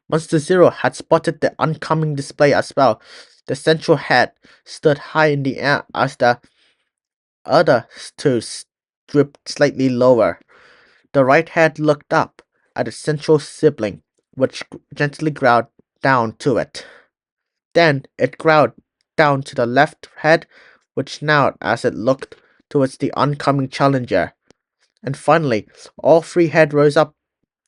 A: Monster Zero had spotted the oncoming display as well. The central head stood high in the air as the other two drooped slightly lower. The right head looked up at its central sibling, which gently growled down to it. Then it growled down to the left head, which snarled as it looked towards the oncoming challenger. And finally, all 3 heads rose up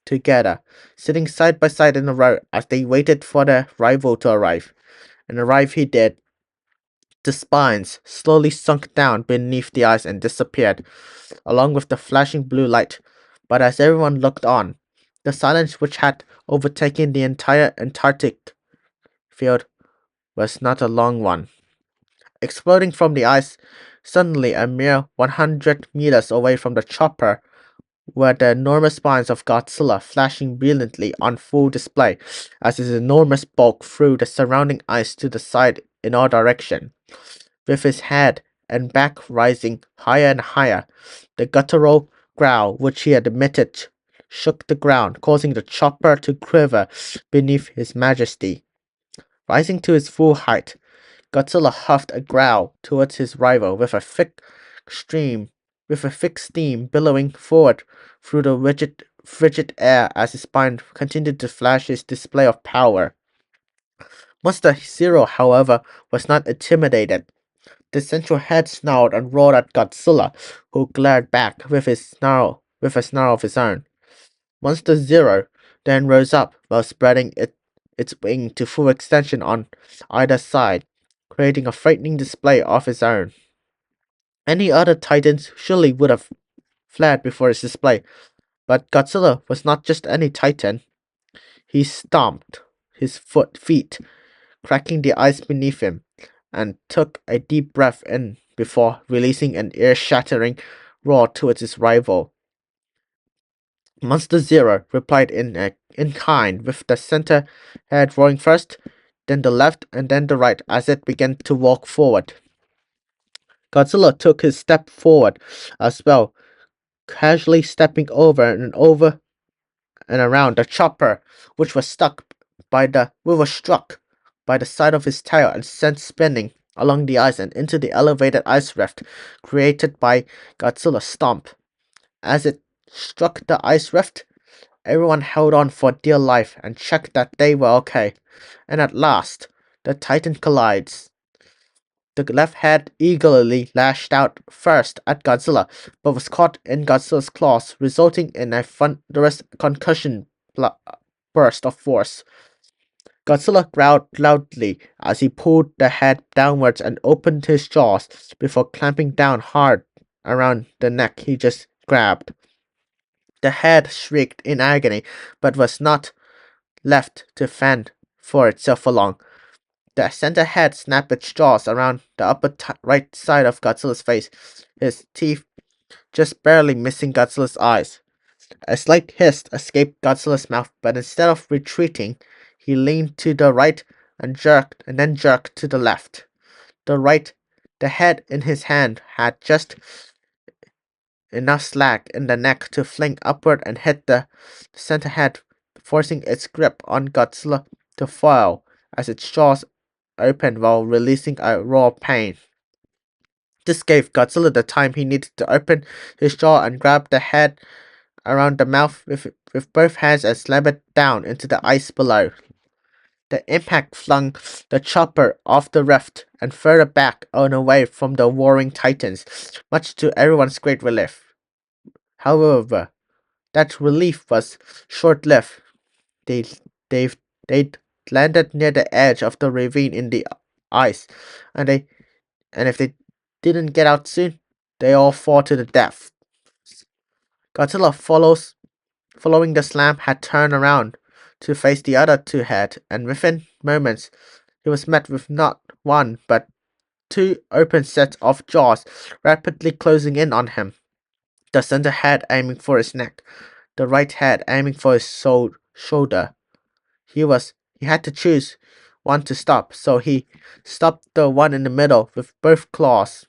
A: together, sitting side by side in a row as they waited for their rival to arrive. And arrive he did. The spines slowly sunk down beneath the ice and disappeared, along with the flashing blue light. But as everyone looked on, the silence which had overtaken the entire Antarctic field was not a long one. Exploding from the ice, suddenly a mere 100 meters away from the chopper were the enormous spines of Godzilla flashing brilliantly on full display as his enormous bulk threw the surrounding ice to the side in all directions. With his head and back rising higher and higher, the guttural growl which he had emitted shook the ground, causing the chopper to quiver beneath his majesty. Rising to his full height, Godzilla huffed a growl towards his rival with a thick steam billowing forward through the frigid air as his spine continued to flash his display of power. Monster Zero, however, was not intimidated. The central head snarled and roared at Godzilla, who glared back with a snarl of his own. Monster Zero then rose up while spreading its wing to full extension on either side, creating a frightening display of its own. Any other titans surely would have fled before its display, but Godzilla was not just any titan. He stomped his feet, cracking the ice beneath him, and took a deep breath in before releasing an ear-shattering roar towards his rival. Monster Zero replied in kind, with the center head roaring first, then the left, and then the right as it began to walk forward. Godzilla took his step forward as well, casually stepping over and around the chopper, which was struck by the side of his tail and sent spinning along the ice and into the elevated ice rift created by Godzilla's stomp. As it struck the ice rift, everyone held on for dear life and checked that they were okay. And at last, the Titan collides. The left head eagerly lashed out first at Godzilla, but was caught in Godzilla's claws, resulting in a thunderous concussion burst of force. Godzilla growled loudly as he pulled the head downwards and opened his jaws before clamping down hard around the neck he just grabbed. The head shrieked in agony, but was not left to fend for itself for long. The center head snapped its jaws around the upper right side of Godzilla's face, his teeth just barely missing Godzilla's eyes. A slight hiss escaped Godzilla's mouth, but instead of retreating, he leaned to the right and then jerked to the left. The head in his hand had just enough slack in the neck to fling upward and hit the center head, forcing its grip on Godzilla to fall as its jaws opened while releasing a roar of pain. This gave Godzilla the time he needed to open his jaw and grab the head around the mouth with both hands and slam it down into the ice below. The impact flung the chopper off the rift and further back and away from the warring titans, much to everyone's great relief. However, that relief was short-lived. They, they landed near the edge of the ravine in the ice, and if they didn't get out soon, they all fall to the death. Godzilla following the slam had turned around to face the other two heads, and within moments he was met with not one but two open sets of jaws rapidly closing in on him. The center head aiming for his neck, the right head aiming for his shoulder. He had to choose one to stop, so he stopped the one in the middle with both claws.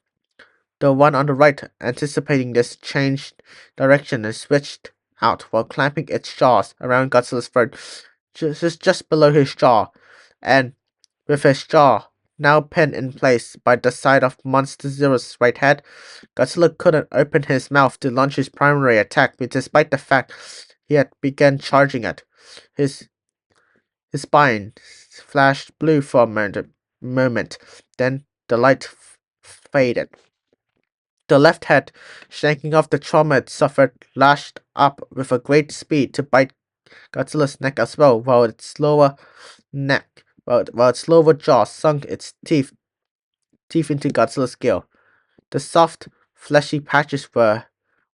A: The one on the right, anticipating this, changed direction and switched out while clamping its jaws around Godzilla's throat, just below his jaw, and with his jaw now pinned in place by the side of Monster Zero's right head, Godzilla couldn't open his mouth to launch his primary attack despite the fact he had begun charging it. His spine flashed blue for a moment, then the light faded. The left head, shaking off the trauma it suffered, lashed up with a great speed to bite Godzilla's neck as well, while its lower jaw sunk its teeth into Godzilla's gill. The soft, fleshy patches were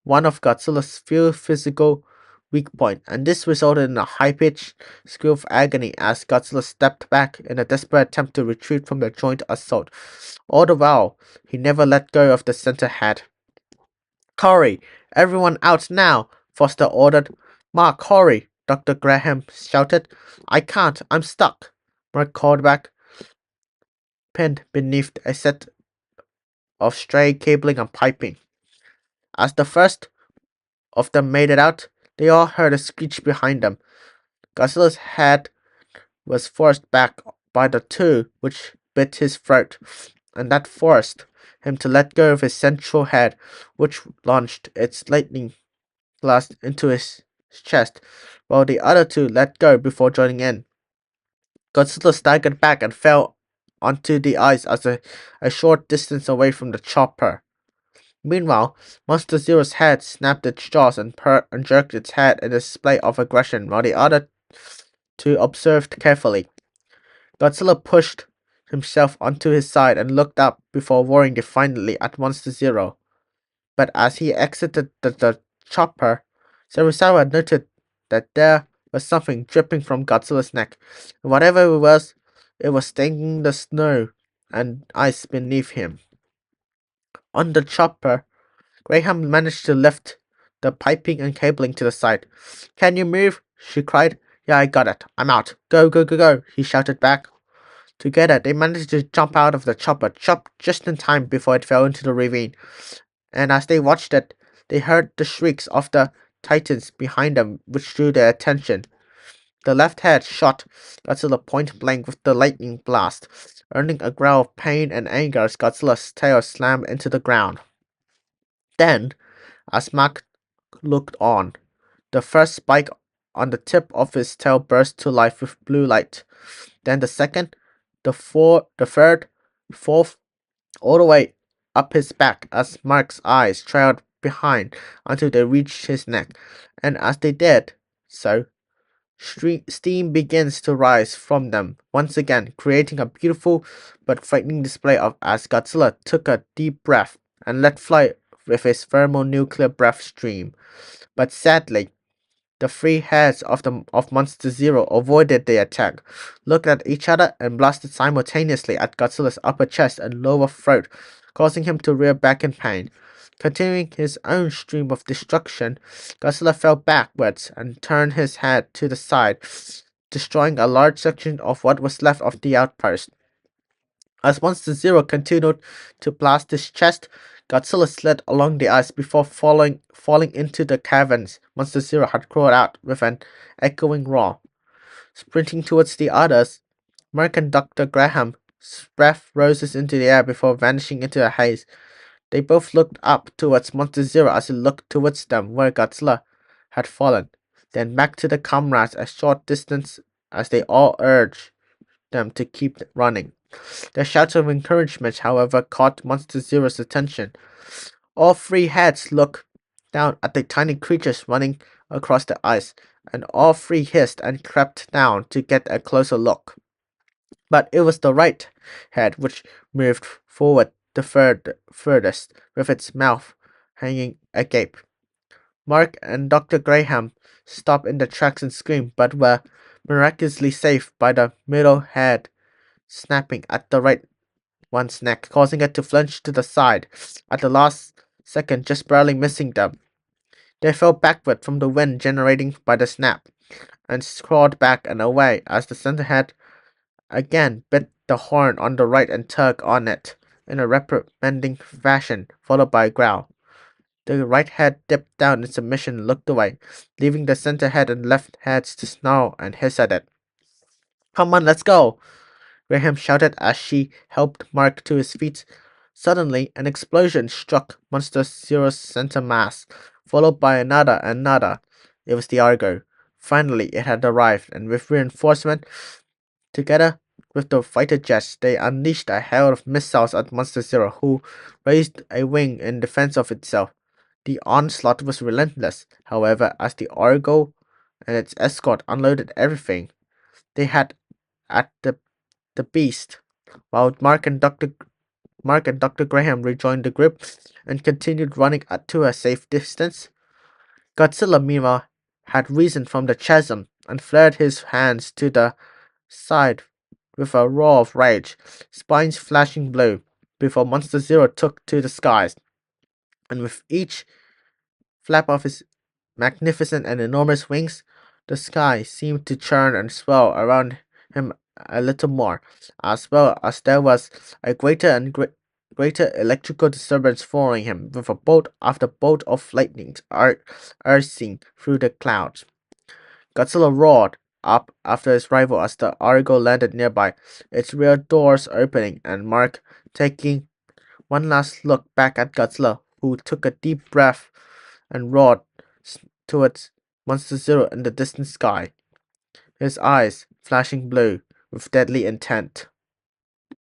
A: one of Godzilla's few physical weak points, and this resulted in a high-pitched scream of agony as Godzilla stepped back in a desperate attempt to retreat from the joint assault. All the while, he never let go of the center head. "Hurry! Everyone out now!" Foster ordered. "Mark, hurry!" Dr. Graham shouted. "I can't. I'm stuck," Mark called back, pinned beneath a set of stray cabling and piping. As the first of them made it out, they all heard a screech behind them. Godzilla's head was forced back by the two which bit his throat, and that forced him to let go of his central head, which launched its lightning blast into his chest, while the other two let go before joining in. Godzilla staggered back and fell onto the ice as a short distance away from the chopper. Meanwhile, Monster Zero's head snapped its jaws and jerked its head in a display of aggression, while the other two observed carefully. Godzilla pushed himself onto his side and looked up before roaring defiantly at Monster Zero. But as he exited the chopper, Serizawa noted that there was something dripping from Godzilla's neck, and whatever it was stinging the snow and ice beneath him. On the chopper, Graham managed to lift the piping and cabling to the side. "Can you move?" she cried. "Yeah, I got it. I'm out. Go, go, go, go," he shouted back. Together, they managed to jump out of the chopper just in time before it fell into the ravine. And as they watched it, they heard the shrieks of the titans behind them, which drew their attention. The left head shot Godzilla point blank with the lightning blast, earning a growl of pain and anger as Godzilla's tail slammed into the ground. Then, as Mark looked on, the first spike on the tip of his tail burst to life with blue light. Then the second, the third, fourth, all the way up his back as Mark's eyes trailed behind until they reached his neck, and as they did so, steam begins to rise from them once again, creating a beautiful but frightening display of as Godzilla took a deep breath and let fly with his thermonuclear breath stream. But sadly, the three heads of Monster Zero avoided the attack, looked at each other, and blasted simultaneously at Godzilla's upper chest and lower throat, causing him to rear back in pain. Continuing his own stream of destruction, Godzilla fell backwards and turned his head to the side, destroying a large section of what was left of the outpost. As Monster Zero continued to blast his chest, Godzilla slid along the ice before falling into the caverns Monster Zero had crawled out with an echoing roar. Sprinting towards the others, Mark and Dr. Graham's breath rose into the air before vanishing into a haze. They both looked up towards Monster Zero as he looked towards them where Godzilla had fallen, then back to the comrades a short distance as they all urged them to keep running. Their shouts of encouragement, however, caught Monster Zero's attention. All three heads looked down at the tiny creatures running across the ice, and all three hissed and crept down to get a closer look. But it was the right head which moved forward the furthest, with its mouth hanging agape. Mark and Dr. Graham stopped in their tracks and screamed, but were miraculously saved by the middle head snapping at the right one's neck, causing it to plunge to the side at the last second, just barely missing them. They fell backward from the wind generated by the snap, and crawled back and away as the center head again bit the horn on the right and tugged on it in a reprimanding fashion, followed by a growl. The right head dipped down in submission and looked away, leaving the center head and left heads to snarl and hiss at it. "Come on, let's go!" Graham shouted as she helped Mark to his feet. Suddenly, an explosion struck Monster Zero's center mass, followed by another and another. It was the Argo. Finally, it had arrived, and with reinforcement, together with the fighter jets, they unleashed a hail of missiles at Monster Zero, who raised a wing in defense of itself. The onslaught was relentless, however, as the Argo and its escort unloaded everything they had at the beast, while Mark and Dr. Graham rejoined the group and continued running to a safe distance. Godzilla, meanwhile, had risen from the chasm and flared his hands to the side with a roar of rage, spines flashing blue, before Monster Zero took to the skies, and with each flap of his magnificent and enormous wings, the sky seemed to churn and swell around him a little more, as well as there was a greater electrical disturbance following him, with a bolt after bolt of lightning arcing through the clouds. Godzilla roared up after his rival as the Argo landed nearby, its rear doors opening, and Mark taking one last look back at Godzilla, who took a deep breath and roared towards Monster Zero in the distant sky, his eyes flashing blue with deadly intent.